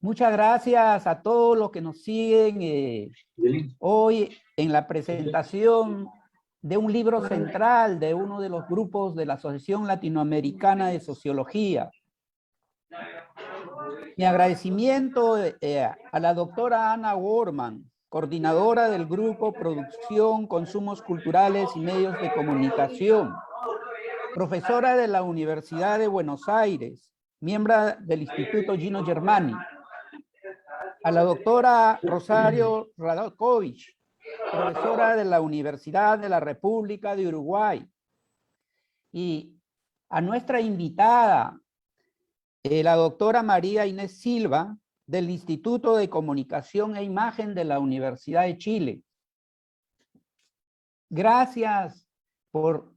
Muchas gracias a todos los que nos siguen hoy en la presentación de un libro central de uno de los grupos de la Asociación Latinoamericana de Sociología. Mi agradecimiento a la doctora Ana Gorman, coordinadora del grupo Producción, Consumos Culturales y Medios de Comunicación, profesora de la Universidad de Buenos Aires, miembro del Instituto Gino Germani, a la doctora Rosario Radalkovich, profesora de la Universidad de la República de Uruguay, y a nuestra invitada, la doctora María Inés Silva, del Instituto de Comunicación e Imagen de la Universidad de Chile. Gracias por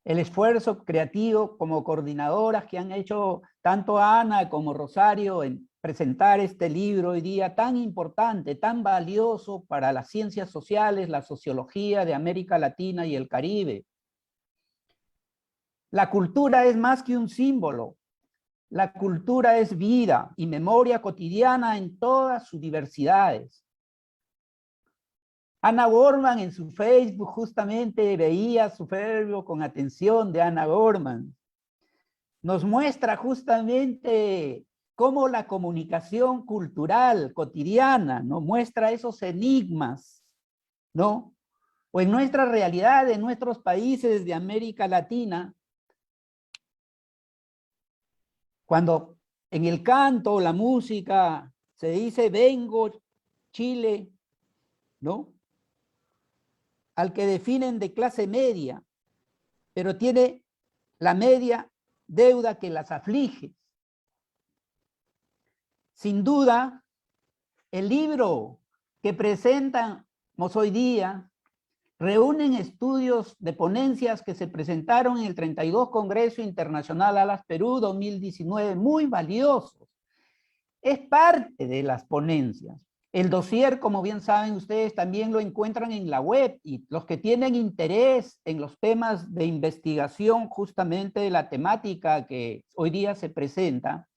el esfuerzo creativo como coordinadoras que han hecho tanto Ana como Rosario en presentar este libro hoy día tan importante, tan valioso para las ciencias sociales, la sociología de América Latina y el Caribe. La cultura es más que un símbolo. La cultura es vida y memoria cotidiana en todas sus diversidades. Ana Gorman en su Facebook justamente veía su Facebook con atención de Ana Gorman. Nos muestra justamente cómo la comunicación cultural cotidiana, ¿no?, muestra esos enigmas, ¿no? O en nuestra realidad, en nuestros países de América Latina, cuando en el canto, la música, se dice vengo Chile, ¿no?, al que definen de clase media, pero tiene la media deuda que las aflige. Sin duda, el libro que presentamos hoy día reúnen estudios de ponencias que se presentaron en el 32 Congreso Internacional Alas Perú 2019, muy valiosos. Es parte de las ponencias. El dossier, como bien saben ustedes, también lo encuentran en la web, y los que tienen interés en los temas de investigación justamente de la temática que hoy día se presenta,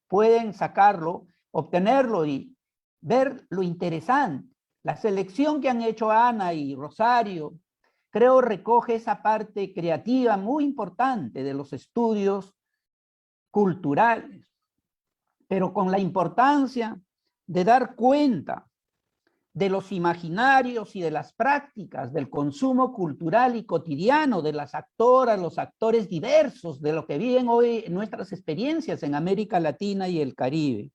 pueden sacarlo, obtenerlo y ver lo interesante. La selección que han hecho Ana y Rosario, creo recoge esa parte creativa muy importante de los estudios culturales, pero con la importancia de dar cuenta de los imaginarios y de las prácticas del consumo cultural y cotidiano de las actoras, los actores diversos de lo que viven hoy en nuestras experiencias en América Latina y el Caribe.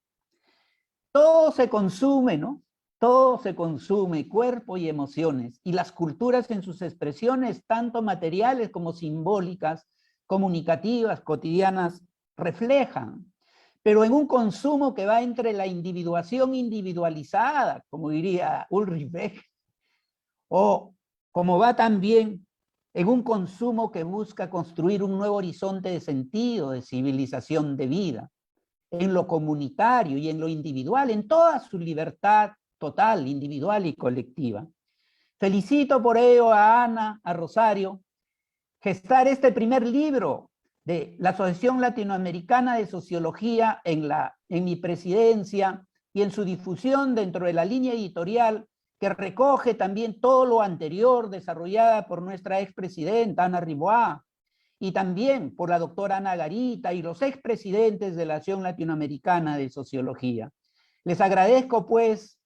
Todo se consume, ¿no? Todo se consume, cuerpo y emociones, y las culturas en sus expresiones, tanto materiales como simbólicas, comunicativas, cotidianas, reflejan, pero en un consumo que va entre la individuación individualizada, como diría Ulrich Beck, o como va también en un consumo que busca construir un nuevo horizonte de sentido, de civilización de vida, en lo comunitario y en lo individual, en toda su libertad total, individual y colectiva. Felicito por ello a Ana, a Rosario, gestar este primer libro de la Asociación Latinoamericana de Sociología en mi presidencia y en su difusión dentro de la línea editorial que recoge también todo lo anterior desarrollada por nuestra expresidenta Ana Riboá, y también por la doctora Ana Garita y los expresidentes de la Asociación Latinoamericana de Sociología. Les agradezco pues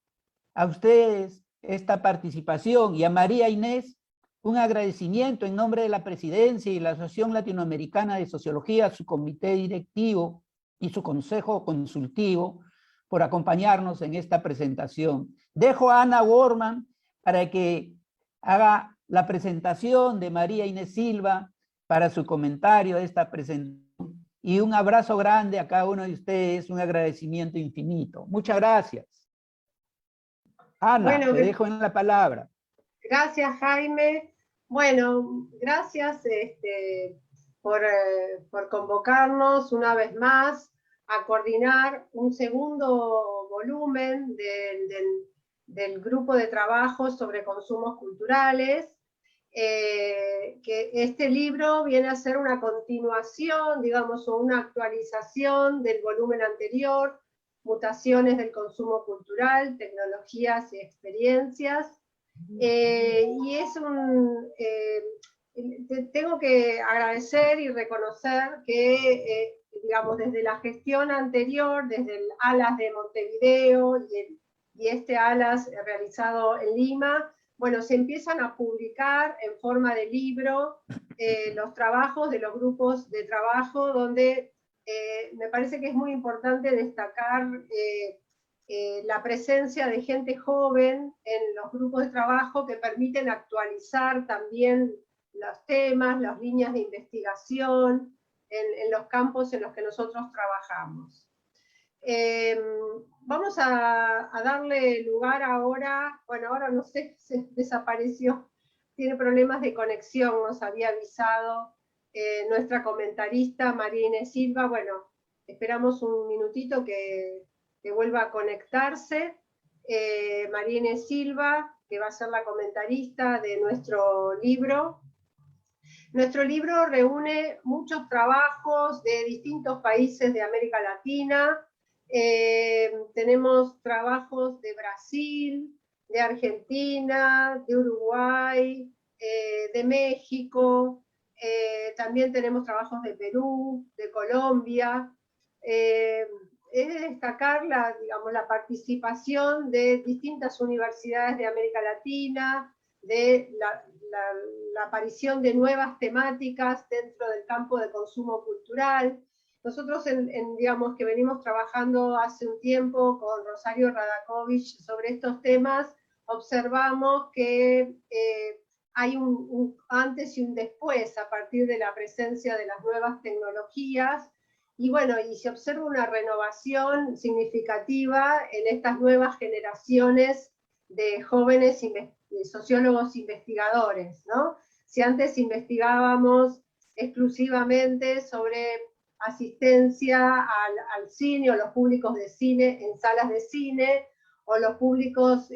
a ustedes esta participación, y a María Inés un agradecimiento en nombre de la presidencia y la Asociación Latinoamericana de Sociología, su comité directivo y su consejo consultivo por acompañarnos en esta presentación. Dejo a Ana Gorman para que haga la presentación de María Inés Silva para su comentario de esta presentación, y un abrazo grande a cada uno de ustedes, un agradecimiento infinito. Muchas gracias. Ana, bueno, te dejo en la palabra. Gracias, Jaime. Bueno, gracias por convocarnos una vez más a coordinar un segundo volumen del grupo de trabajo sobre consumos culturales. Que este libro viene a ser una continuación, digamos, o una actualización del volumen anterior, Mutaciones del consumo cultural, tecnologías y experiencias. Y es tengo que agradecer y reconocer que, digamos, desde la gestión anterior, desde el ALAS de Montevideo y este ALAS realizado en Lima, bueno, se empiezan a publicar en forma de libro los trabajos de los grupos de trabajo, donde me parece que es muy importante destacar la presencia de gente joven en los grupos de trabajo que permiten actualizar también los temas, las líneas de investigación en los campos en los que nosotros trabajamos. Vamos a darle lugar ahora, bueno, ahora no sé, se desapareció, tiene problemas de conexión, nos había avisado nuestra comentarista María Inés Silva. Bueno, esperamos un minutito que vuelva a conectarse. María Inés Silva, que va a ser la comentarista de nuestro libro. Nuestro libro reúne muchos trabajos de distintos países de América Latina. Tenemos trabajos de Brasil, de Argentina, de Uruguay, de México. También tenemos trabajos de Perú, de Colombia. Es de destacar digamos, la participación de distintas universidades de América Latina, de la aparición de nuevas temáticas dentro del campo de consumo cultural. Nosotros, digamos, que venimos trabajando hace un tiempo con Rosario Radakovich sobre estos temas, observamos que hay un antes y un después a partir de la presencia de las nuevas tecnologías, y bueno, y se observa una renovación significativa en estas nuevas generaciones de jóvenes sociólogos investigadores, ¿no? Si antes investigábamos exclusivamente sobre asistencia al cine o los públicos de cine en salas de cine, o los públicos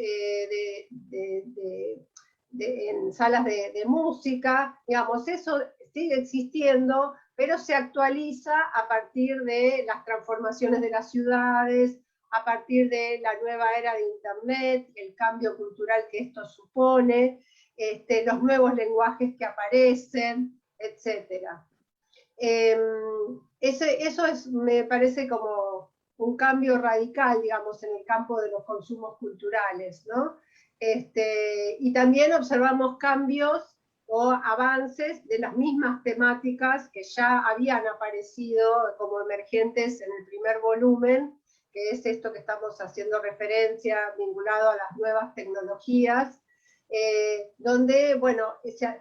en salas de música, digamos, eso sigue existiendo, pero se actualiza a partir de las transformaciones de las ciudades, a partir de la nueva era de Internet, el cambio cultural que esto supone, los nuevos lenguajes que aparecen, etc. Eso me parece como un cambio radical, digamos, en el campo de los consumos culturales, ¿no? Y también observamos cambios o avances de las mismas temáticas que ya habían aparecido como emergentes en el primer volumen, que es esto que estamos haciendo referencia, vinculado a las nuevas tecnologías, donde, bueno,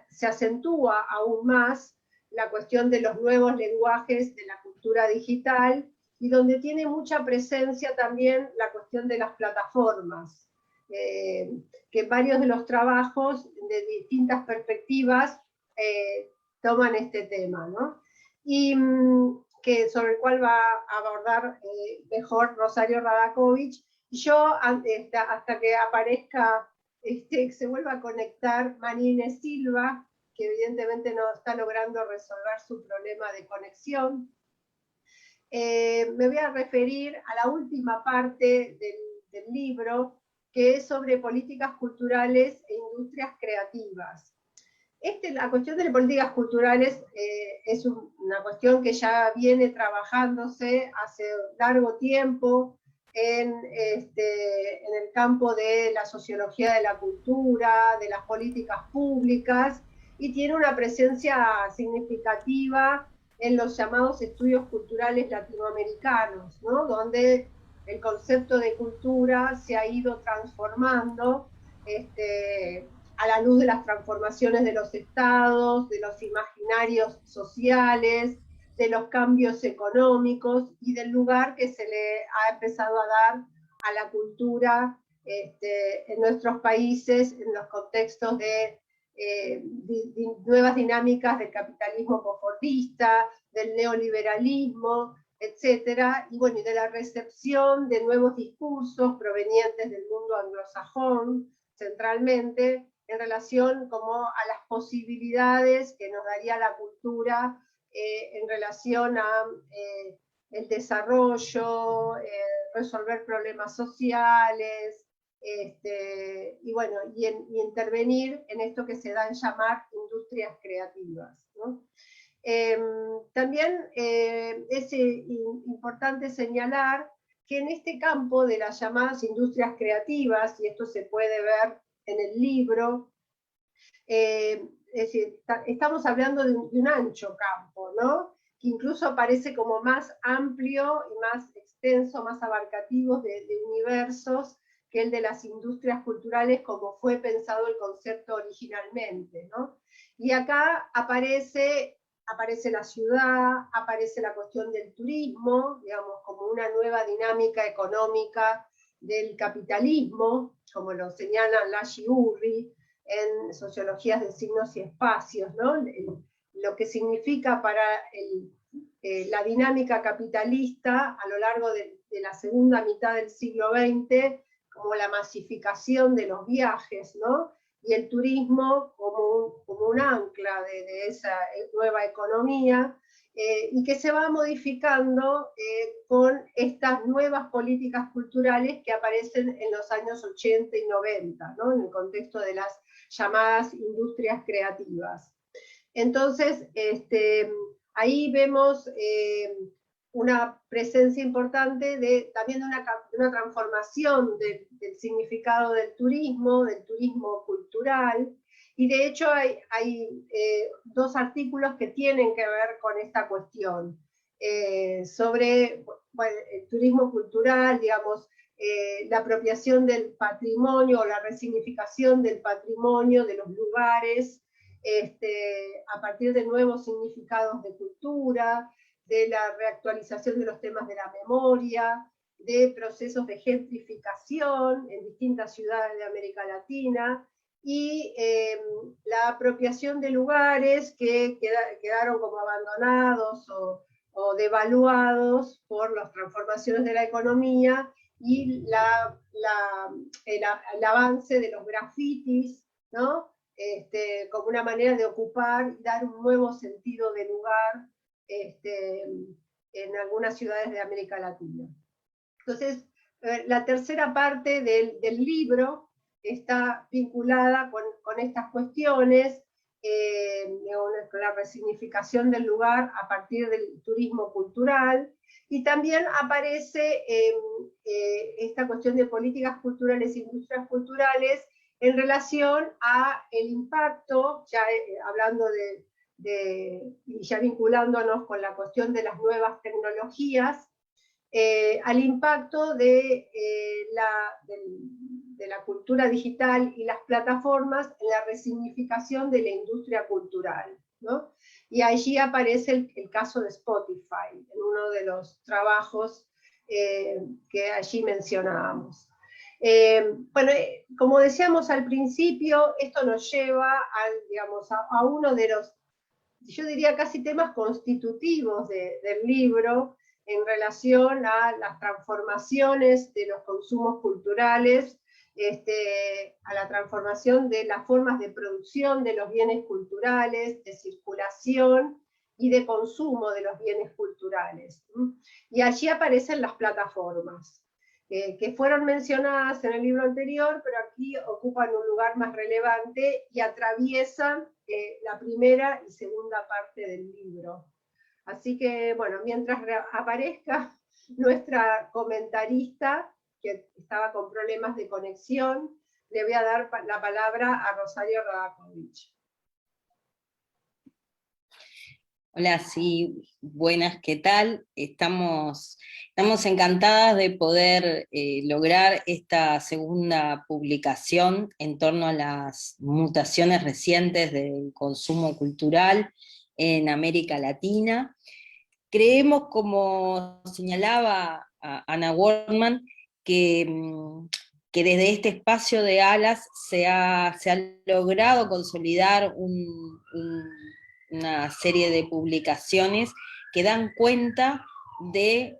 se acentúa aún más la cuestión de los nuevos lenguajes de la cultura digital, y donde tiene mucha presencia también la cuestión de las plataformas, que varios de los trabajos de distintas perspectivas toman este tema, ¿no? Y sobre el cual va a abordar mejor Rosario Radakovich. Y yo, hasta que aparezca, se vuelva a conectar María Inés Silva, que evidentemente no está logrando resolver su problema de conexión, me voy a referir a la última parte del libro, que es sobre políticas culturales e industrias creativas. La cuestión de las políticas culturales es una cuestión que ya viene trabajándose hace largo tiempo en el campo de la sociología de la cultura, de las políticas públicas, y tiene una presencia significativa en los llamados estudios culturales latinoamericanos, ¿no? Donde el concepto de cultura se ha ido transformando a la luz de las transformaciones de los estados, de los imaginarios sociales, de los cambios económicos y del lugar que se le ha empezado a dar a la cultura en nuestros países, en los contextos de nuevas dinámicas del capitalismo conformista, del neoliberalismo, etcétera, y bueno, y de la recepción de nuevos discursos provenientes del mundo anglosajón, centralmente, en relación como a las posibilidades que nos daría la cultura en relación a el desarrollo, resolver problemas sociales, y bueno, y intervenir en esto que se da en llamar industrias creativas, ¿no? También es importante señalar que en este campo de las llamadas industrias creativas, y esto se puede ver en el libro, es decir, estamos hablando de un ancho campo, ¿no? Que incluso parece como más amplio y más extenso, más abarcativo de universos que el de las industrias culturales como fue pensado el concepto originalmente, ¿no? Y acá aparece la ciudad, aparece la cuestión del turismo, digamos, como una nueva dinámica económica del capitalismo, como lo señala Lashi Urri en Sociologías de Signos y Espacios, ¿no? Lo que significa para la dinámica capitalista a lo largo de la segunda mitad del siglo XX, como la masificación de los viajes, ¿no? Y el turismo como un ancla de esa nueva economía, y que se va modificando con estas nuevas políticas culturales que aparecen en los años 80 y 90, ¿no? En el contexto de las llamadas industrias creativas. Entonces, ahí vemos una presencia importante también de una transformación del significado del turismo cultural, y de hecho hay dos artículos que tienen que ver con esta cuestión, sobre el turismo cultural, digamos, la apropiación del patrimonio o la resignificación del patrimonio de los lugares, a partir de nuevos significados de cultura, de la reactualización de los temas de la memoria, de procesos de gentrificación en distintas ciudades de América Latina, y la apropiación de lugares que quedaron como abandonados o devaluados por las transformaciones de la economía, y el avance de los grafitis, ¿no? Como una manera de ocupar y dar un nuevo sentido de lugar en algunas ciudades de América Latina. Entonces, la tercera parte del libro está vinculada con estas cuestiones, con la resignificación del lugar a partir del turismo cultural, y también aparece esta cuestión de políticas culturales e industrias culturales en relación a el impacto, ya hablando y ya vinculándonos con la cuestión de las nuevas tecnologías, al impacto de la cultura digital y las plataformas en la resignificación de la industria cultural, ¿no? Y allí aparece el caso de Spotify, en uno de los trabajos que allí mencionábamos. Bueno, como decíamos al principio, esto nos lleva digamos, a uno de los, yo diría, casi temas constitutivos del libro, en relación a las transformaciones de los consumos culturales, a la transformación de las formas de producción de los bienes culturales, de circulación y de consumo de los bienes culturales. Y allí aparecen las plataformas, que fueron mencionadas en el libro anterior, pero aquí ocupan un lugar más relevante y atraviesan la primera y segunda parte del libro. Así que, bueno, mientras aparezca nuestra comentarista, que estaba con problemas de conexión, le voy a dar la palabra a Rosario Radakovich. Hola, sí, buenas, ¿qué tal? Estamos encantadas de poder lograr esta segunda publicación en torno a las mutaciones recientes del consumo cultural en América Latina. Creemos, como señalaba Ana Wortmann, que desde este espacio de ALAS se ha logrado consolidar una serie de publicaciones que dan cuenta de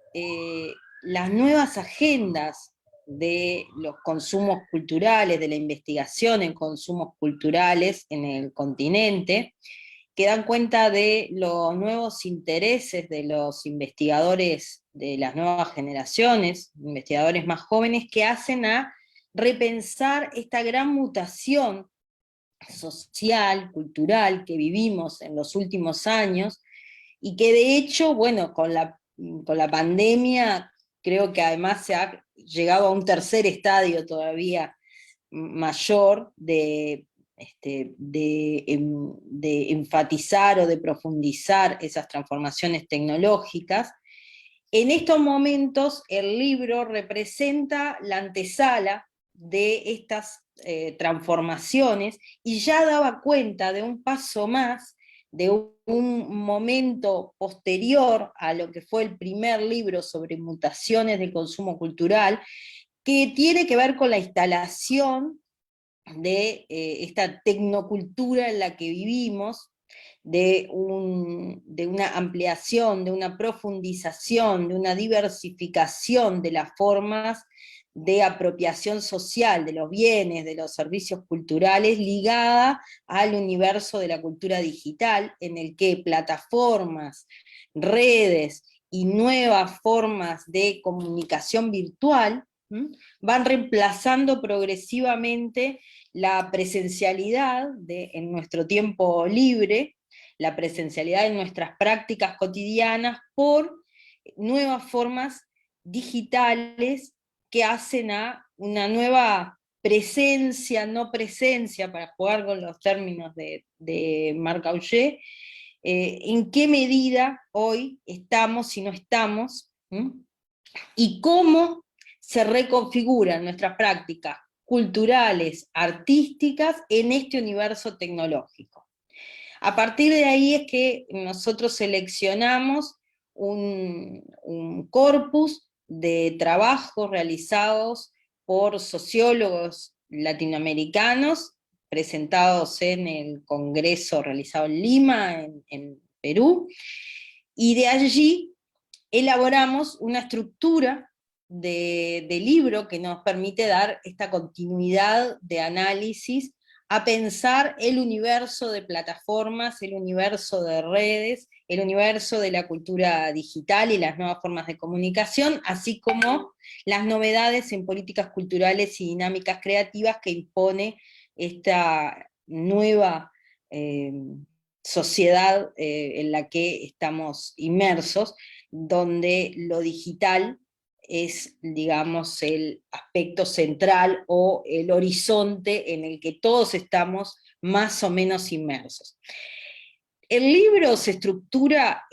las nuevas agendas de los consumos culturales, de la investigación en consumos culturales en el continente, que dan cuenta de los nuevos intereses de los investigadores de las nuevas generaciones, investigadores más jóvenes, que hacen a repensar esta gran mutación social, cultural, que vivimos en los últimos años, y que de hecho, bueno, con la pandemia, creo que además se ha llegado a un tercer estadio todavía mayor de enfatizar o de profundizar esas transformaciones tecnológicas. En estos momentos el libro representa la antesala de estas transformaciones, y ya daba cuenta de un paso más, de un momento posterior a lo que fue el primer libro sobre mutaciones del consumo cultural, que tiene que ver con la instalación de esta tecnocultura en la que vivimos, de una ampliación, de una profundización, de una diversificación de las formas de apropiación social de los bienes, de los servicios culturales, ligada al universo de la cultura digital, en el que plataformas, redes y nuevas formas de comunicación virtual van reemplazando progresivamente la presencialidad en nuestro tiempo libre, la presencialidad en nuestras prácticas cotidianas, por nuevas formas digitales que hacen a una nueva presencia, no presencia, para jugar con los términos de Marc Augé, en qué medida hoy estamos y no estamos, y cómo se reconfiguran nuestras prácticas culturales, artísticas, en este universo tecnológico. A partir de ahí es que nosotros seleccionamos un corpus de trabajos realizados por sociólogos latinoamericanos, presentados en el congreso realizado en Lima, en Perú, y de allí elaboramos una estructura de libro que nos permite dar esta continuidad de análisis, a pensar el universo de plataformas, el universo de redes, el universo de la cultura digital y las nuevas formas de comunicación, así como las novedades en políticas culturales y dinámicas creativas que impone esta nueva sociedad en la que estamos inmersos, donde lo digital es, digamos, el aspecto central o el horizonte en el que todos estamos más o menos inmersos. El libro se estructura,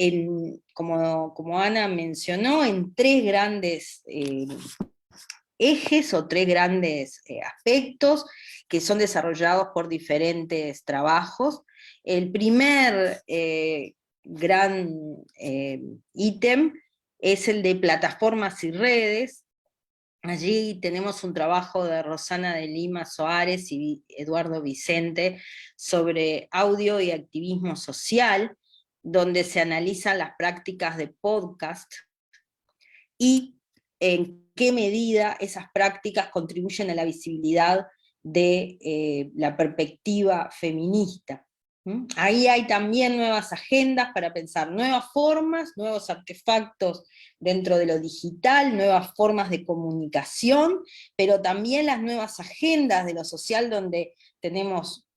como Ana mencionó, en tres grandes ejes o tres grandes aspectos que son desarrollados por diferentes trabajos. El primer gran ítem es el de plataformas y redes. Allí tenemos un trabajo de Rosana de Lima Soares y Eduardo Vicente sobre audio y activismo social, donde se analizan las prácticas de podcast y en qué medida esas prácticas contribuyen a la visibilidad de la perspectiva feminista. Ahí hay también nuevas agendas para pensar nuevas formas, nuevos artefactos dentro de lo digital, nuevas formas de comunicación, pero también las nuevas agendas de lo social, donde tenemos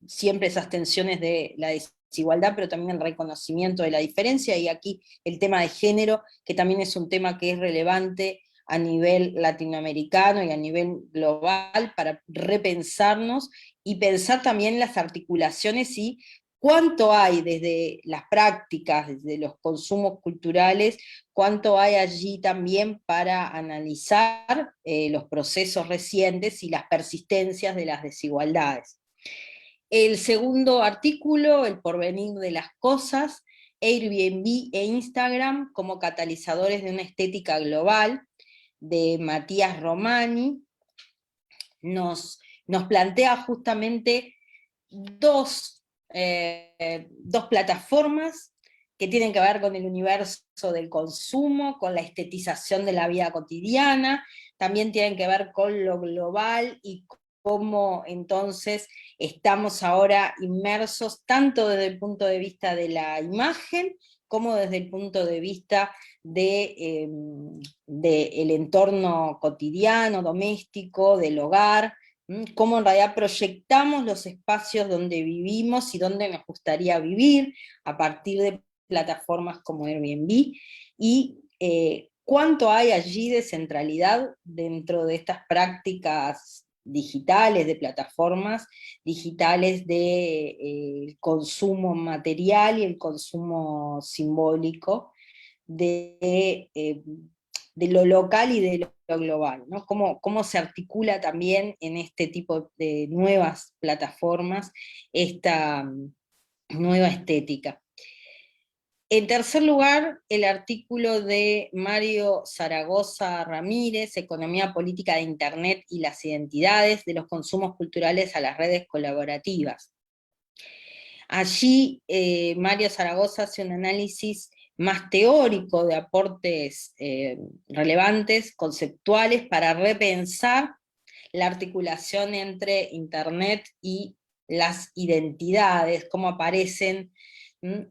siempre esas tensiones de la desigualdad, pero también el reconocimiento de la diferencia, y aquí el tema de género, que también es un tema que es relevante a nivel latinoamericano y a nivel global, para repensarnos y pensar también las articulaciones y cuánto hay desde las prácticas, desde los consumos culturales, cuánto hay allí también para analizar los procesos recientes y las persistencias de las desigualdades. El segundo artículo, El porvenir de las cosas, Airbnb e Instagram como catalizadores de una estética global, de Matías Romani, nos plantea justamente dos plataformas que tienen que ver con el universo del consumo, con la estetización de la vida cotidiana, también tienen que ver con lo global y cómo entonces estamos ahora inmersos tanto desde el punto de vista de la imagen, como desde el punto de vista del entorno cotidiano, doméstico, del hogar, cómo en realidad proyectamos los espacios donde vivimos y donde nos gustaría vivir, a partir de plataformas como Airbnb, y cuánto hay allí de centralidad dentro de estas prácticas digitales, de plataformas digitales de consumo material y el consumo simbólico de lo local y de lo global, ¿no? Cómo se articula también en este tipo de nuevas plataformas esta nueva estética. En tercer lugar, el artículo de Mario Zaragoza Ramírez, Economía Política de Internet y las identidades de los consumos culturales a las redes colaborativas. Allí Mario Zaragoza hace un análisis más teórico de aportes relevantes, conceptuales, para repensar la articulación entre Internet y las identidades, cómo aparecen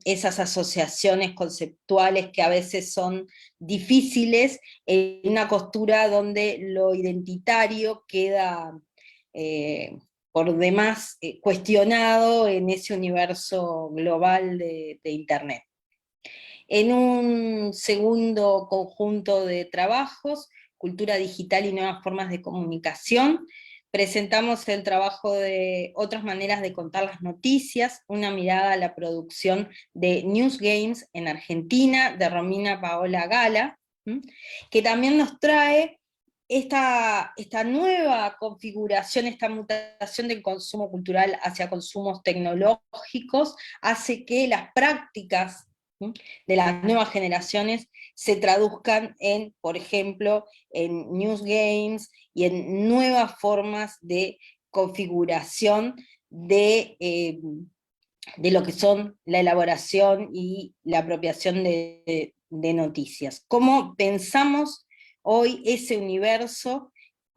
esas asociaciones conceptuales que a veces son difíciles en una costura donde lo identitario queda por demás cuestionado en ese universo global de Internet. En un segundo conjunto de trabajos, Cultura Digital y Nuevas Formas de Comunicación, presentamos el trabajo de Otras Maneras de Contar las Noticias, una mirada a la producción de News Games en Argentina, de Romina Paola Gala, que también nos trae esta nueva configuración, esta mutación del consumo cultural hacia consumos tecnológicos, hace que las prácticas de las nuevas generaciones se traduzcan en, por ejemplo, en news games y en nuevas formas de configuración de lo que son la elaboración y la apropiación de noticias. ¿Cómo pensamos hoy ese universo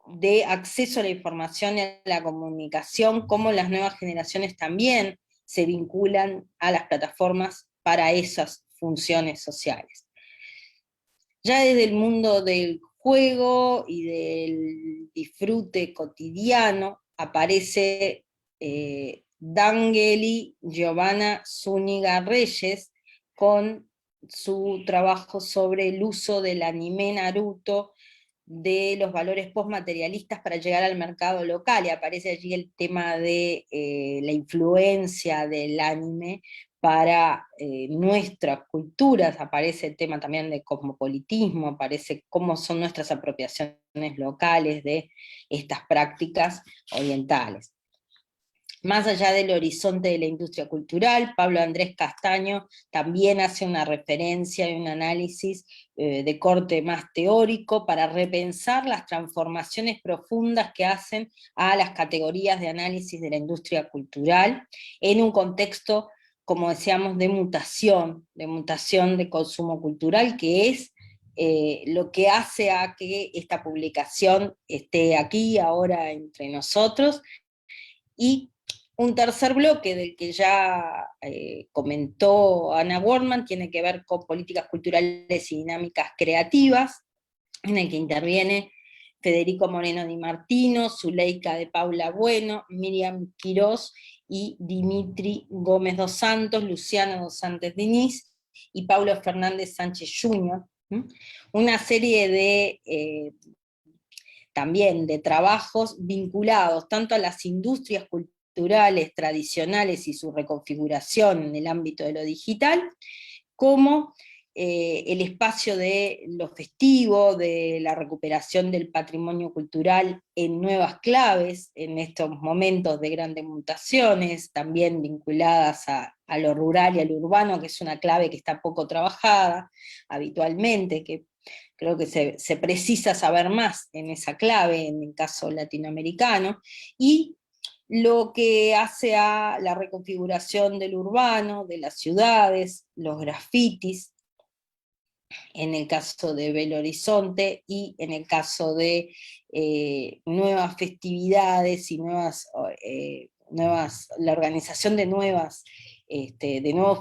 de acceso a la información y a la comunicación, cómo las nuevas generaciones también se vinculan a las plataformas para esas funciones sociales? Ya desde el mundo del juego y del disfrute cotidiano aparece D'Angeli Giovanna Zúñiga Reyes con su trabajo sobre el uso del anime Naruto, de los valores postmaterialistas para llegar al mercado local, y aparece allí el tema de la influencia del anime para nuestras culturas, aparece el tema también de cosmopolitismo, aparece cómo son nuestras apropiaciones locales de estas prácticas orientales. Más allá del horizonte de la industria cultural, Pablo Andrés Castaño también hace una referencia y un análisis de corte más teórico para repensar las transformaciones profundas que hacen a las categorías de análisis de la industria cultural en un contexto, como decíamos, de mutación de consumo cultural, que es lo que hace a que esta publicación esté aquí ahora entre nosotros. Y un tercer bloque del que ya comentó Ana Wortmann tiene que ver con políticas culturales y dinámicas creativas, en el que interviene Federico Moreno Di Martino, Zuleika de Paula Bueno, Miriam Quirós y Dimitri Gómez dos Santos, Luciano dos Santos Diniz y Paulo Fernández Sánchez Jr. Una serie de también de trabajos vinculados tanto a las industrias culturales tradicionales y su reconfiguración en el ámbito de lo digital, como el espacio de lo festivo, de la recuperación del patrimonio cultural en nuevas claves, en estos momentos de grandes mutaciones, también vinculadas a lo rural y a lo urbano, que es una clave que está poco trabajada habitualmente, que creo que se precisa saber más en esa clave, en el caso latinoamericano, y lo que hace a la reconfiguración del urbano, de las ciudades, los grafitis, en el caso de Belo Horizonte, y en el caso de nuevas festividades y la organización de nuevos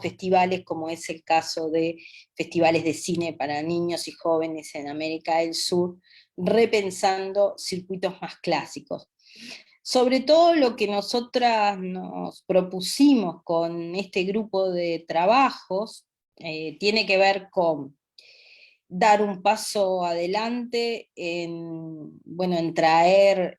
festivales, como es el caso de festivales de cine para niños y jóvenes en América del Sur, repensando circuitos más clásicos. Sobre todo lo que nosotras nos propusimos con este grupo de trabajos tiene que ver con dar un paso adelante en traer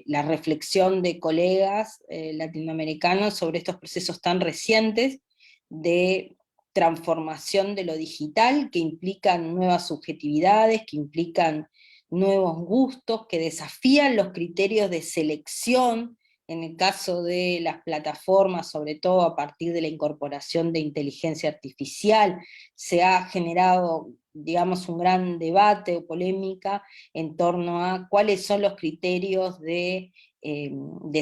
la reflexión de colegas latinoamericanos sobre estos procesos tan recientes de transformación de lo digital, que implican nuevas subjetividades, que implican nuevos gustos, que desafían los criterios de selección, en el caso de las plataformas, sobre todo a partir de la incorporación de inteligencia artificial, se ha generado, digamos, un gran debate o polémica en torno a cuáles son los criterios de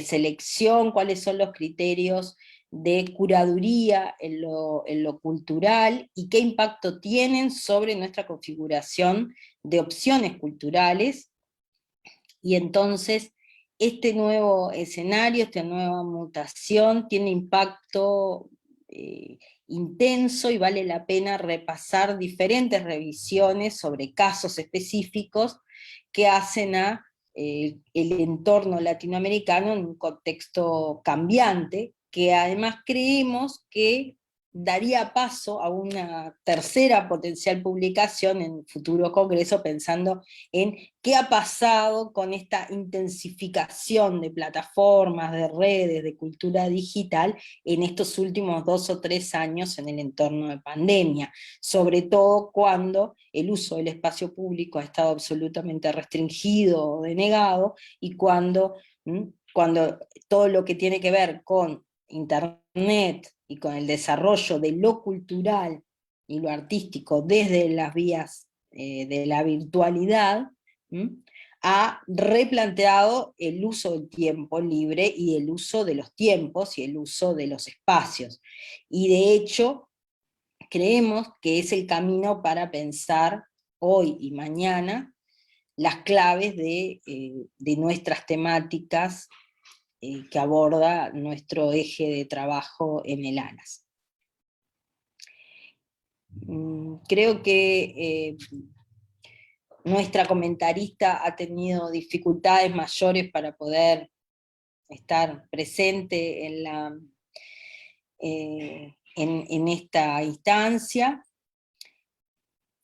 selección, cuáles son los criterios de curaduría en lo cultural, y qué impacto tienen sobre nuestra configuración de opciones culturales. Y entonces este nuevo escenario, esta nueva mutación tiene impacto intenso, y vale la pena repasar diferentes revisiones sobre casos específicos que hacen a el entorno latinoamericano en un contexto cambiante, que además creemos que daría paso a una tercera potencial publicación en futuro congreso, pensando en qué ha pasado con esta intensificación de plataformas, de redes, de cultura digital en estos últimos 2 o 3 años en el entorno de pandemia, sobre todo cuando el uso del espacio público ha estado absolutamente restringido o denegado, y cuando todo lo que tiene que ver con Internet y con el desarrollo de lo cultural y lo artístico desde las vías de la virtualidad, ha replanteado el uso del tiempo libre y el uso de los tiempos y el uso de los espacios. Y de hecho, creemos que es el camino para pensar hoy y mañana las claves de nuestras temáticas que aborda nuestro eje de trabajo en el ALAS. Creo que nuestra comentarista ha tenido dificultades mayores para poder estar presente en esta instancia.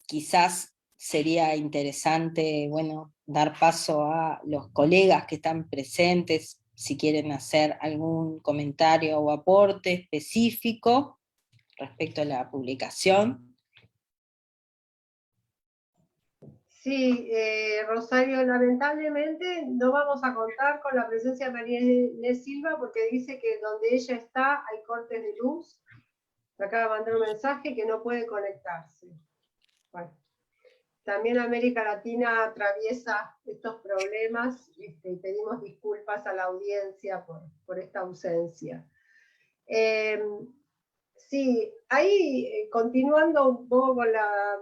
Quizás sería interesante, bueno, dar paso a los colegas que están presentes, si quieren hacer algún comentario o aporte específico respecto a la publicación. Sí, Rosario, lamentablemente no vamos a contar con la presencia de María Inés Silva, porque dice que donde ella está hay cortes de luz. Me acaba de mandar un mensaje que no puede conectarse. Bueno, también América Latina atraviesa estos problemas, y pedimos disculpas a la audiencia por esta ausencia. Sí, ahí continuando un poco con la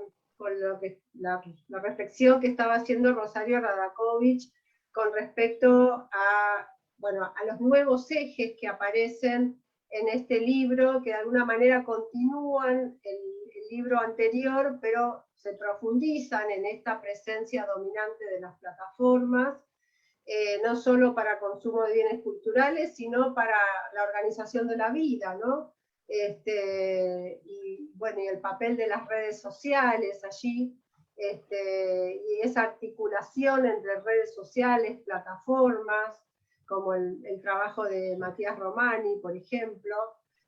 reflexión que estaba haciendo Rosario Radakovich con respecto a los nuevos ejes que aparecen en este libro, que de alguna manera continúan el libro anterior, pero se profundizan en esta presencia dominante de las plataformas, no solo para consumo de bienes culturales, sino para la organización de la vida, ¿no? Y el papel de las redes sociales allí, y esa articulación entre redes sociales, plataformas, como el trabajo de Matías Romani, por ejemplo.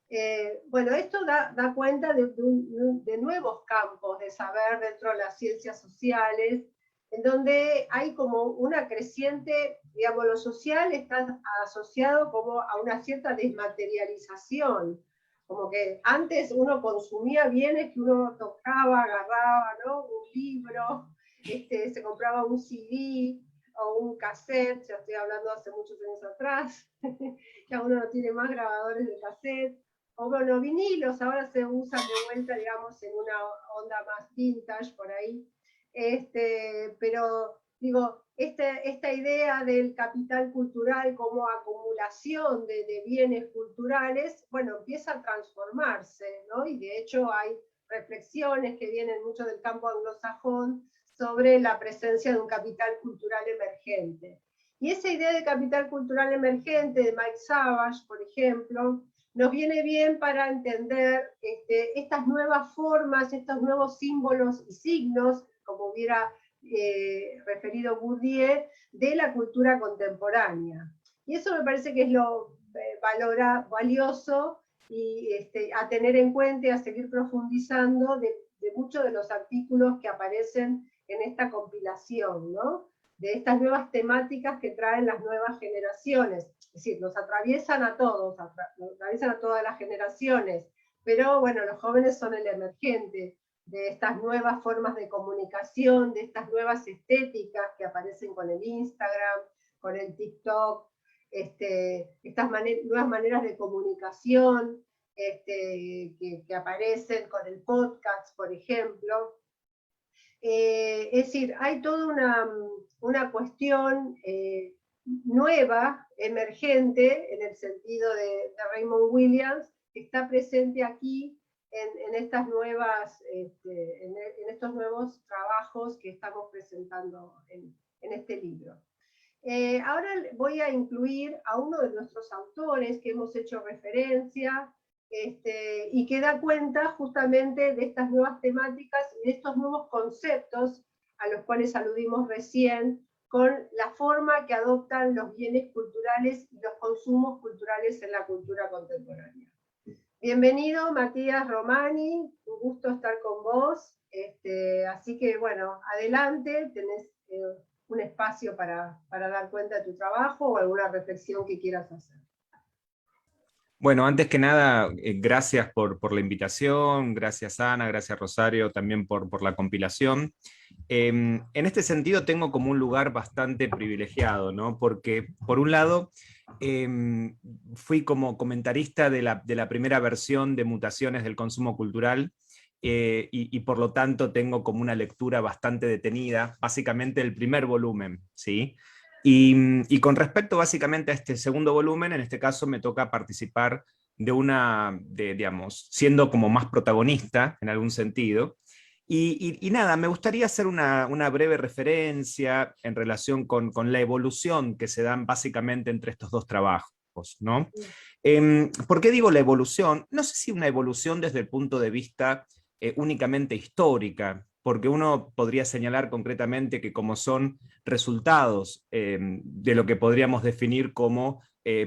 Esto da cuenta de nuevos campos de saber dentro de las ciencias sociales, en donde hay como una creciente, digamos, lo social está asociado como a una cierta desmaterialización, como que antes uno consumía bienes que uno tocaba, agarraba, ¿no? Un libro, se compraba un CD o un cassette, ya estoy hablando hace muchos años atrás, ya uno no tiene más grabadores de cassette, o bueno, vinilos, ahora se usan de vuelta, digamos, en una onda más vintage por ahí, pero digo, esta idea del capital cultural como acumulación de bienes culturales, bueno, empieza a transformarse, ¿no? Y de hecho hay reflexiones que vienen mucho del campo anglosajón sobre la presencia de un capital cultural emergente. Y esa idea de capital cultural emergente de Mike Savage, por ejemplo, nos viene bien para entender estas nuevas formas, estos nuevos símbolos y signos, como hubiera referido Bourdieu, de la cultura contemporánea. Y eso me parece que es lo valioso y a tener en cuenta y a seguir profundizando de muchos de los artículos que aparecen en esta compilación, ¿no? De estas nuevas temáticas que traen las nuevas generaciones. Es decir, nos atraviesan a todos, nos atraviesan a todas las generaciones, pero bueno, los jóvenes son el emergente de estas nuevas formas de comunicación, de estas nuevas estéticas que aparecen con el Instagram, con el TikTok, estas nuevas maneras de comunicación que aparecen con el podcast, por ejemplo. Es decir, hay toda una cuestión nueva, emergente, en el sentido de Raymond Williams, que está presente aquí en estos nuevos trabajos que estamos presentando en este libro. Ahora voy a incluir a uno de nuestros autores que hemos hecho referencia, y que da cuenta justamente de estas nuevas temáticas y de estos nuevos conceptos a los cuales aludimos recién, con la forma que adoptan los bienes culturales y los consumos culturales en la cultura contemporánea. Bienvenido, Matías Romani, un gusto estar con vos, así que bueno, adelante, tenés un espacio para dar cuenta de tu trabajo o alguna reflexión que quieras hacer. Bueno, antes que nada, gracias por la invitación, gracias Ana, gracias Rosario también por la compilación. En este sentido tengo como un lugar bastante privilegiado, ¿no? Porque por un lado fui como comentarista de la primera versión de Mutaciones del consumo cultural, y por lo tanto tengo como una lectura bastante detenida, básicamente el primer volumen, ¿sí? Y con respecto básicamente a este segundo volumen, en este caso me toca participar digamos, siendo como más protagonista en algún sentido. Y nada, me gustaría hacer una breve referencia en relación con la evolución que se dan básicamente entre estos dos trabajos, ¿no? ¿Por qué digo la evolución? No sé si una evolución desde el punto de vista únicamente histórica, porque uno podría señalar concretamente que como son resultados de lo que podríamos definir como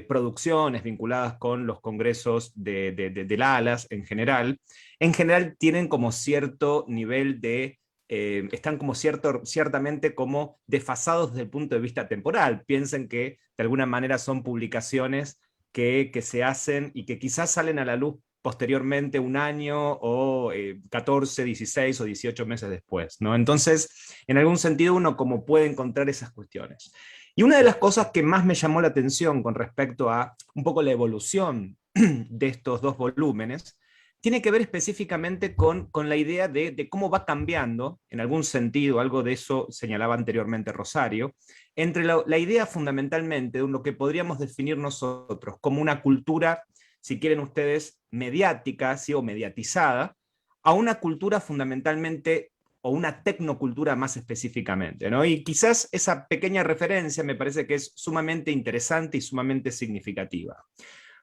producciones vinculadas con los congresos de la ALAS en general tienen como cierto nivel de, están como ciertamente como desfasados desde el punto de vista temporal. Piensen que de alguna manera son publicaciones que se hacen y que quizás salen a la luz posteriormente un año o 14, 16 o 18 meses después, ¿no? Entonces, en algún sentido uno como puede encontrar esas cuestiones. Y una de las cosas que más me llamó la atención con respecto a un poco la evolución de estos dos volúmenes, tiene que ver específicamente con la idea de cómo va cambiando, en algún sentido, algo de eso señalaba anteriormente Rosario, entre la idea fundamentalmente de lo que podríamos definir nosotros como una cultura, si quieren ustedes, mediática, ¿sí? O mediatizada, a una cultura fundamentalmente, o una tecnocultura más específicamente, ¿no? Y quizás esa pequeña referencia me parece que es sumamente interesante y sumamente significativa.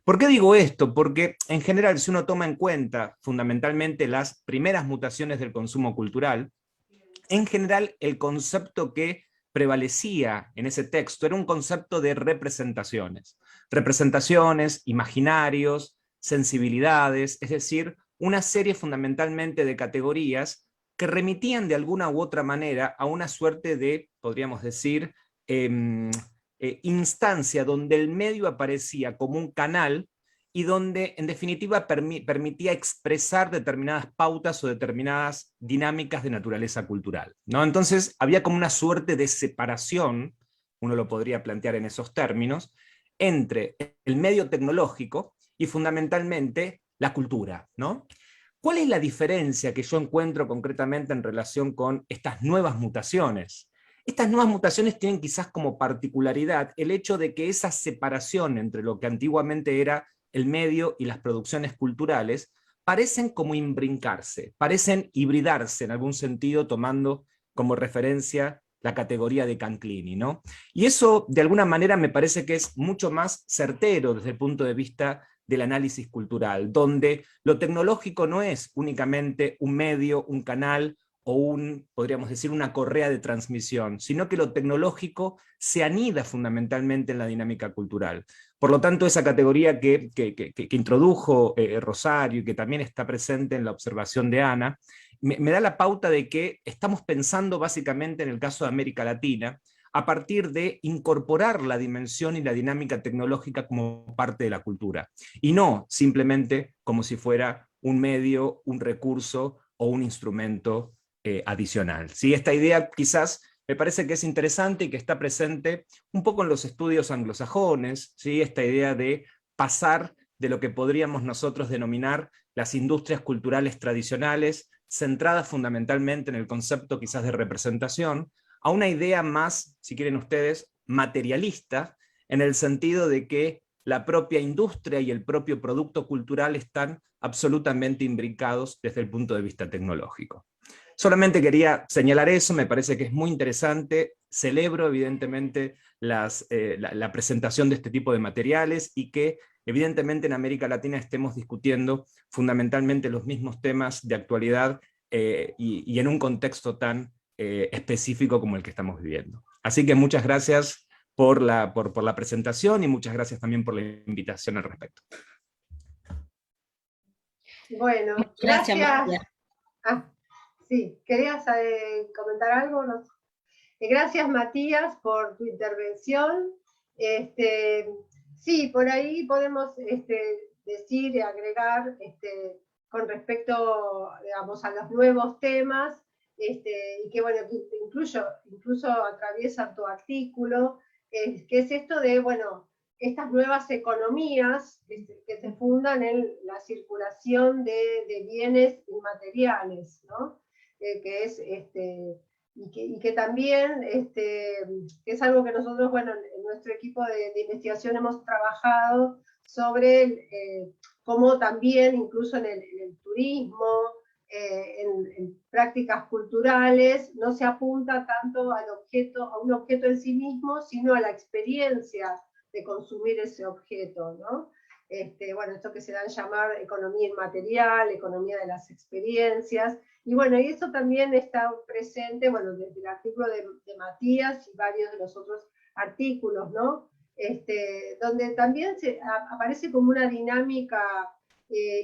¿Por qué digo esto? Porque en general, si uno toma en cuenta fundamentalmente las primeras mutaciones del consumo cultural, en general el concepto que prevalecía en ese texto era un concepto de representaciones. Representaciones, imaginarios, sensibilidades, es decir, una serie fundamentalmente de categorías que remitían de alguna u otra manera a una suerte de, podríamos decir, instancia donde el medio aparecía como un canal y donde en definitiva permitía expresar determinadas pautas o determinadas dinámicas de naturaleza cultural, ¿no? Entonces había como una suerte de separación, uno lo podría plantear en esos términos, entre el medio tecnológico y fundamentalmente la cultura, ¿no? ¿Cuál es la diferencia que yo encuentro concretamente en relación con estas nuevas mutaciones? Estas nuevas mutaciones tienen quizás como particularidad el hecho de que esa separación entre lo que antiguamente era el medio y las producciones culturales parecen como imbrincarse, parecen hibridarse en algún sentido, tomando como referencia la categoría de Canclini, ¿no? Y eso de alguna manera me parece que es mucho más certero desde el punto de vista del análisis cultural, donde lo tecnológico no es únicamente un medio, un canal o podríamos decir, una correa de transmisión, sino que lo tecnológico se anida fundamentalmente en la dinámica cultural. Por lo tanto, esa categoría que introdujo Rosario y que también está presente en la observación de Ana, me da la pauta de que estamos pensando básicamente en el caso de América Latina, a partir de incorporar la dimensión y la dinámica tecnológica como parte de la cultura, y no simplemente como si fuera un medio, un recurso o un instrumento adicional. ¿Sí? Esta idea quizás me parece que es interesante y que está presente un poco en los estudios anglosajones, ¿sí? Esta idea de pasar de lo que podríamos nosotros denominar las industrias culturales tradicionales, centradas fundamentalmente en el concepto quizás de representación, a una idea más, si quieren ustedes, materialista, en el sentido de que la propia industria y el propio producto cultural están absolutamente imbricados desde el punto de vista tecnológico. Solamente quería señalar eso, me parece que es muy interesante, celebro evidentemente la presentación de este tipo de materiales y que evidentemente en América Latina estemos discutiendo fundamentalmente los mismos temas de actualidad y en un contexto tan específico como el que estamos viviendo. Así que muchas gracias por la presentación y muchas gracias también por la invitación al respecto. Bueno, Gracias, gracias. María. Sí, ¿querías comentar algo? No. Gracias, Matías, por tu intervención. Sí, por ahí podemos decir y agregar con respecto, digamos, a los nuevos temas, y que, bueno, que incluso atraviesa tu artículo, que es esto de, bueno, estas nuevas economías que se fundan en la circulación de bienes inmateriales, ¿no? Que es y que también que es algo que nosotros, bueno, en nuestro equipo de investigación hemos trabajado sobre cómo también, incluso en el turismo, en prácticas culturales, no se apunta tanto a un objeto en sí mismo, sino a la experiencia de consumir ese objeto, ¿no? Bueno, esto que se da a llamar economía inmaterial, economía de las experiencias, y bueno, y eso también está presente, bueno, desde el artículo de Matías y varios de los otros artículos, ¿no? Donde también aparece como una dinámica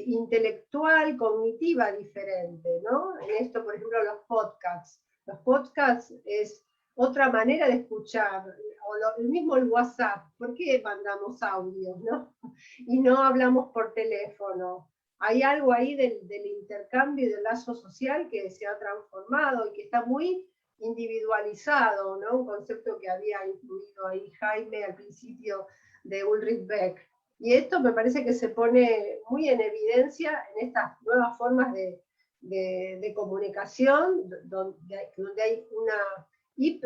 intelectual, cognitiva diferente, ¿no? En esto, por ejemplo, los podcasts. Los podcasts es otra manera de escuchar, o el mismo el WhatsApp. ¿Por qué mandamos audios, no? Y no hablamos por teléfono. Hay algo ahí del intercambio y del lazo social que se ha transformado y que está muy individualizado, ¿no? Un concepto que había incluido ahí Jaime al principio de Ulrich Beck. Y esto me parece que se pone muy en evidencia en estas nuevas formas de comunicación, donde hay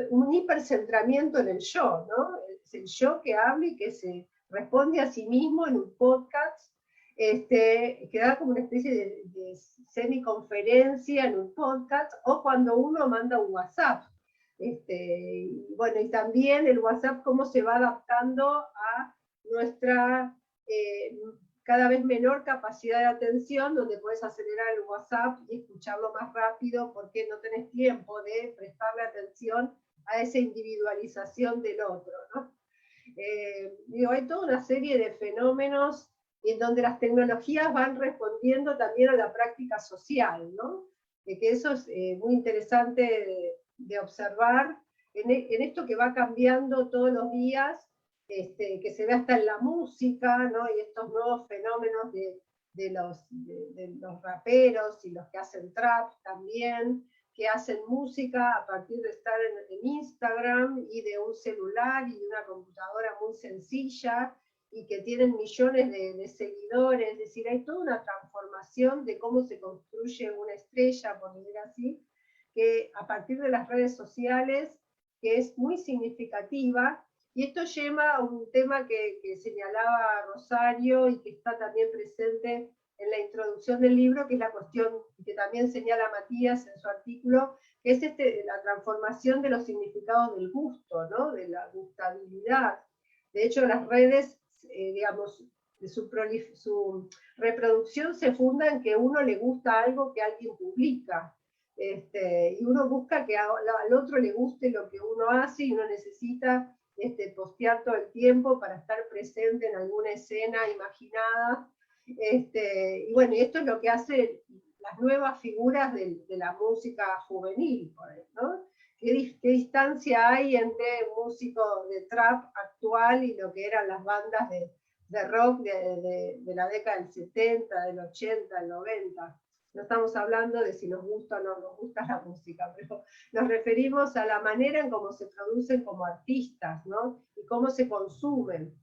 un hipercentramiento en el yo, ¿no? Es el yo que habla y que se responde a sí mismo en un podcast, que da como una especie de semiconferencia en un podcast, o cuando uno manda un WhatsApp. Bueno, y también el WhatsApp cómo se va adaptando a nuestra cada vez menor capacidad de atención, donde puedes acelerar el WhatsApp y escucharlo más rápido porque no tenés tiempo de prestarle atención a esa individualización del otro, ¿no? Digo, hay toda una serie de fenómenos en donde las tecnologías van respondiendo también a la práctica social, ¿no? Que eso es muy interesante de observar en esto que va cambiando todos los días, que se ve hasta en la música, ¿no? Y estos nuevos fenómenos de los raperos y los que hacen trap también, que hacen música a partir de estar en Instagram y de un celular y de una computadora muy sencilla, y que tienen millones de seguidores, es decir, hay toda una transformación de cómo se construye una estrella, por decir así, que a partir de las redes sociales, que es muy significativa, y esto lleva a un tema que señalaba Rosario y que está también presente en la introducción del libro, que es la cuestión que también señala Matías en su artículo, que es la transformación de los significados del gusto, ¿no? De la gustabilidad. De hecho, las redes, digamos, su reproducción se funda en que uno le gusta algo que alguien publica. Y uno busca que al otro le guste lo que uno hace y uno necesita postear todo el tiempo para estar presente en alguna escena imaginada. Y bueno, y esto es lo que hace las nuevas figuras de la música juvenil, ¿no? ¿Qué distancia hay entre un músico de trap actual y lo que eran las bandas de rock de la década del 70, del 80, del 90? No estamos hablando de si nos gusta o no nos gusta la música, pero nos referimos a la manera en cómo se producen como artistas, ¿no? Y cómo se consumen.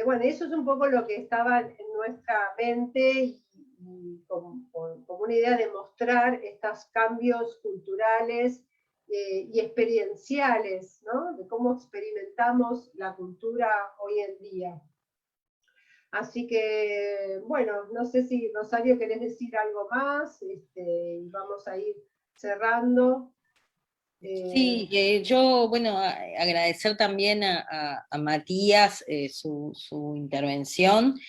Bueno, eso es un poco lo que estaba en nuestra mente y como una idea de mostrar estos cambios culturales y experienciales, ¿no? De cómo experimentamos la cultura hoy en día. Así que, bueno, no sé si Rosario querés decir algo más, y vamos a ir cerrando. Sí, yo, bueno, agradecer también a Matías su intervención.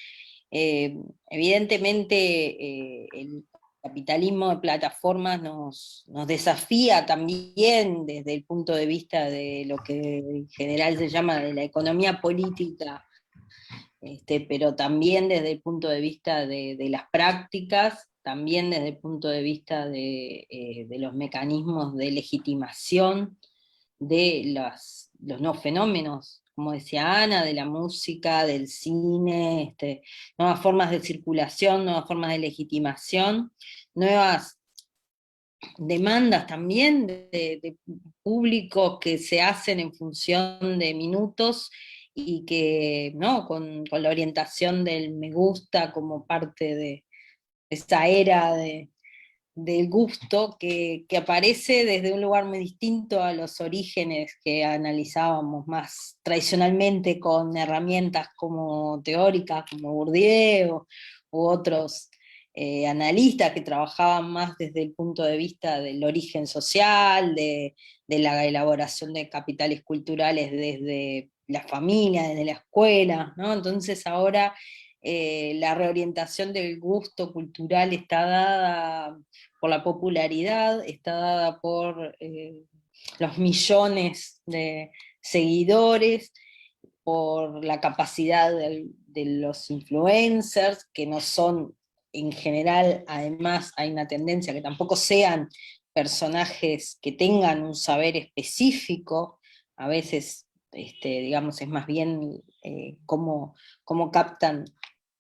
Evidentemente, el capitalismo de plataformas nos desafía también desde el punto de vista de lo que en general se llama de la economía política, pero también desde el punto de vista de las prácticas, también desde el punto de vista de los mecanismos de legitimación de los nuevos fenómenos, como decía Ana, de la música, del cine, nuevas formas de circulación, nuevas formas de legitimación, nuevas demandas también de públicos que se hacen en función de minutos y que, ¿no? con la orientación del me gusta como parte de esa era del gusto que aparece desde un lugar muy distinto a los orígenes que analizábamos más tradicionalmente con herramientas como teóricas, como Bourdieu u otros analistas que trabajaban más desde el punto de vista del origen social, de la elaboración de capitales culturales desde la familia, desde la escuela, ¿no? Entonces ahora la reorientación del gusto cultural está dada por la popularidad, está dada por los millones de seguidores, por la capacidad de los influencers, que no son en general, además hay una tendencia que tampoco sean personajes que tengan un saber específico, a veces, digamos, es más bien cómo captan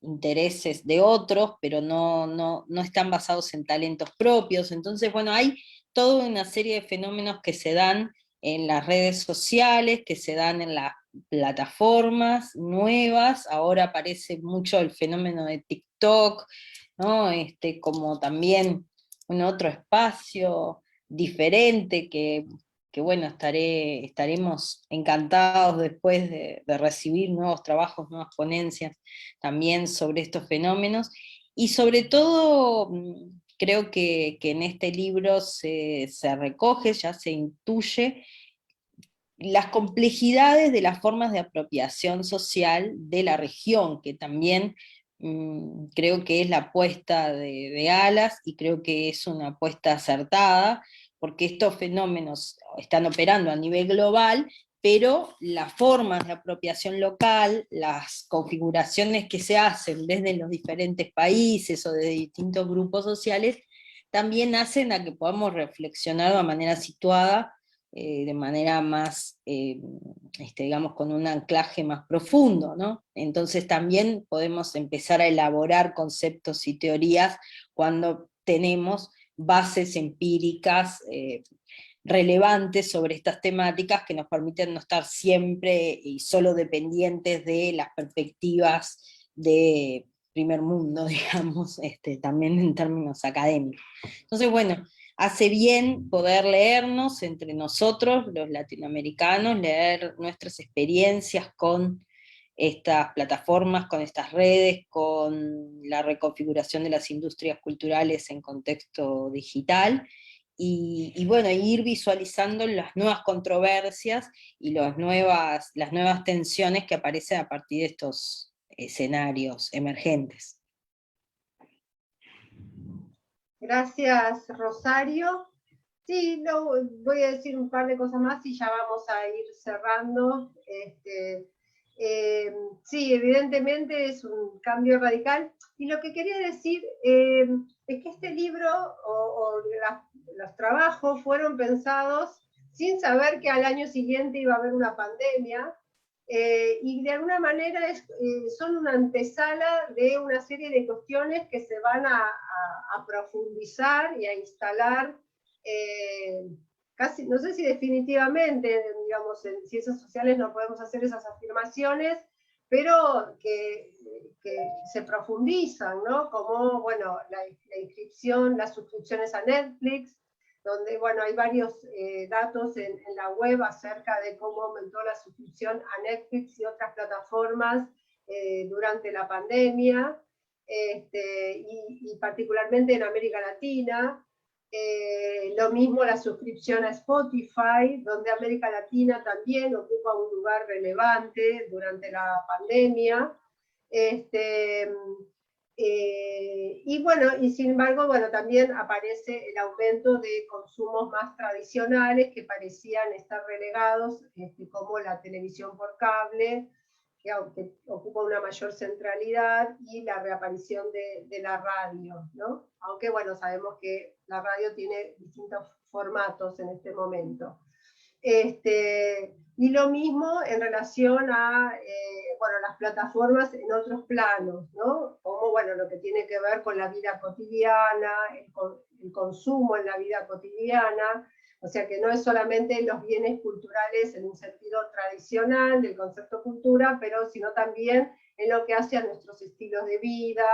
intereses de otros, pero no están basados en talentos propios. Entonces, bueno, hay toda una serie de fenómenos que se dan en las redes sociales, que se dan en las plataformas nuevas. Ahora aparece mucho el fenómeno de TikTok, ¿no? Como también un otro espacio diferente que bueno, estaremos encantados después de recibir nuevos trabajos, nuevas ponencias también sobre estos fenómenos, y sobre todo creo que en este libro se recoge, ya se intuye las complejidades de las formas de apropiación social de la región, que también creo que es la apuesta de Alas, y creo que es una apuesta acertada, porque estos fenómenos están operando a nivel global, pero las formas de apropiación local, las configuraciones que se hacen desde los diferentes países o de distintos grupos sociales, también hacen a que podamos reflexionar de manera situada, de manera más, digamos, con un anclaje más profundo, ¿no? Entonces también podemos empezar a elaborar conceptos y teorías cuando tenemos bases empíricas relevantes sobre estas temáticas que nos permiten no estar siempre y solo dependientes de las perspectivas de primer mundo, digamos, también en términos académicos. Entonces, bueno, hace bien poder leernos entre nosotros, los latinoamericanos, leer nuestras experiencias con estas plataformas, con estas redes, con la reconfiguración de las industrias culturales en contexto digital, y bueno, ir visualizando las nuevas controversias y las nuevas tensiones que aparecen a partir de estos escenarios emergentes. Gracias, Rosario. Sí, no, voy a decir un par de cosas más y ya vamos a ir cerrando. Sí, evidentemente es un cambio radical. Y lo que quería decir es que este libro o los trabajos fueron pensados sin saber que al año siguiente iba a haber una pandemia, y de alguna manera son una antesala de una serie de cuestiones que se van a profundizar y a instalar, casi, no sé si definitivamente, digamos, en ciencias sociales no podemos hacer esas afirmaciones, pero que se profundizan, ¿no? Como, bueno, la inscripción, las suscripciones a Netflix, donde, bueno, hay varios datos en la web acerca de cómo aumentó la suscripción a Netflix y otras plataformas durante la pandemia, y particularmente en América Latina. Lo mismo la suscripción a Spotify, donde América Latina también ocupa un lugar relevante durante la pandemia. Y bueno, y sin embargo, bueno, también aparece el aumento de consumos más tradicionales que parecían estar relegados, como la televisión por cable, que ocupa una mayor centralidad, y la reaparición de la radio, ¿no? Aunque bueno, sabemos que la radio tiene distintos formatos en este momento. Y lo mismo en relación a bueno, las plataformas en otros planos, ¿no? Como bueno, lo que tiene que ver con la vida cotidiana, el consumo en la vida cotidiana, o sea que no es solamente los bienes culturales en un sentido tradicional del concepto cultura, pero sino también en lo que hace a nuestros estilos de vida,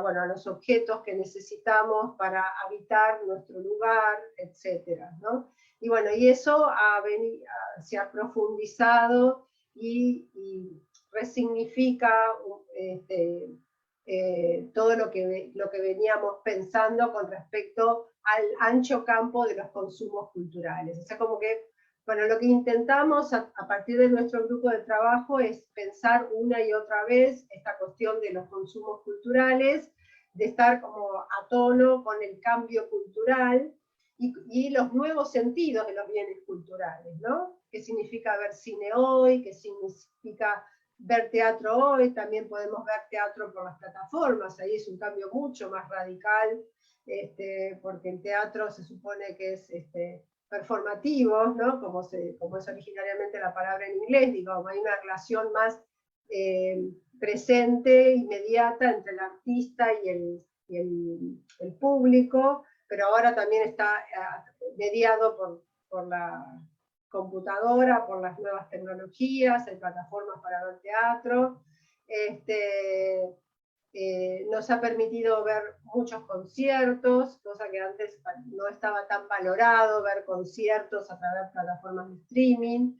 bueno, a los objetos que necesitamos para habitar nuestro lugar, etcétera, ¿no? Y bueno, y eso se ha profundizado y resignifica todo lo que veníamos pensando con respecto al ancho campo de los consumos culturales. O sea, como que, bueno, lo que intentamos a partir de nuestro grupo de trabajo es pensar una y otra vez esta cuestión de los consumos culturales, de estar como a tono con el cambio cultural, y los nuevos sentidos de los bienes culturales, ¿no? ¿Qué significa ver cine hoy? ¿Qué significa ver teatro hoy? También podemos ver teatro por las plataformas, ahí es un cambio mucho más radical, porque el teatro se supone que es performativo, ¿no? Como es originariamente la palabra en inglés, digamos, hay una relación más presente, inmediata entre el artista y el público, pero ahora también está mediado por la computadora, por las nuevas tecnologías, hay plataformas para ver teatro. Nos ha permitido ver muchos conciertos, cosa que antes no estaba tan valorado, ver conciertos a través de plataformas de streaming.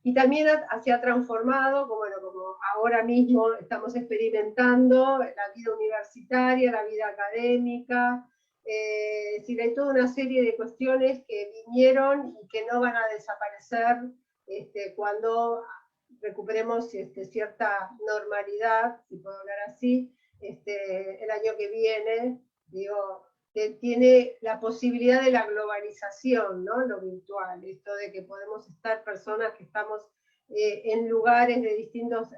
Y también se ha transformado, como ahora mismo estamos experimentando la vida universitaria, la vida académica, es decir, hay toda una serie de cuestiones que vinieron y que no van a desaparecer cuando recuperemos cierta normalidad, si puedo hablar así, el año que viene, digo, que tiene la posibilidad de la globalización, ¿no? Lo virtual, esto de que podemos estar personas que estamos en lugares de distintas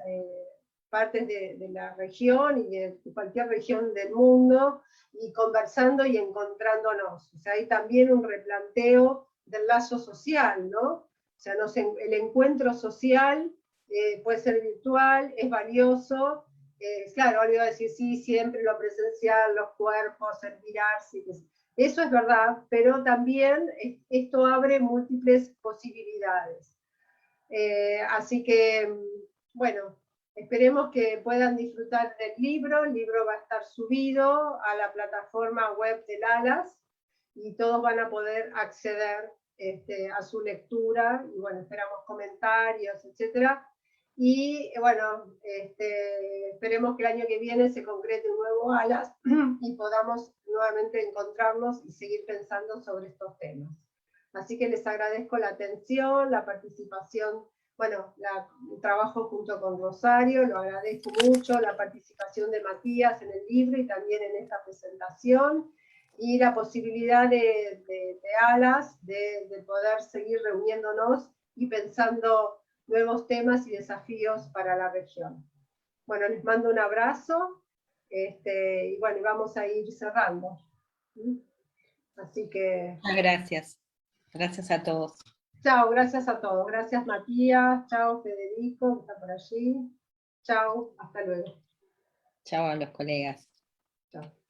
partes de la región y de cualquier región del mundo, y conversando y encontrándonos. O sea, hay también un replanteo del lazo social, ¿no? O sea, el encuentro social puede ser virtual, es valioso. Claro, ahora iba a decir, sí, siempre lo presencial, los cuerpos, el mirarse, Eso es verdad, pero también esto abre múltiples posibilidades. Así que, bueno, esperemos que puedan disfrutar del libro. El libro va a estar subido a la plataforma web del ALAS y todos van a poder acceder a su lectura, y bueno, esperamos comentarios, etcétera. Y bueno, esperemos que el año que viene se concrete un nuevo ALAS y podamos nuevamente encontrarnos y seguir pensando sobre estos temas. Así que les agradezco la atención, la participación, bueno, el trabajo junto con Rosario, lo agradezco mucho, la participación de Matías en el libro y también en esta presentación, y la posibilidad de ALAS, de poder seguir reuniéndonos y pensando nuevos temas y desafíos para la región. Bueno, les mando un abrazo, y bueno, vamos a ir cerrando. Así que... Gracias. Gracias a todos. Chao, gracias a todos. Gracias Matías, chao Federico, que está por allí. Chao, hasta luego. Chao a los colegas. Chao.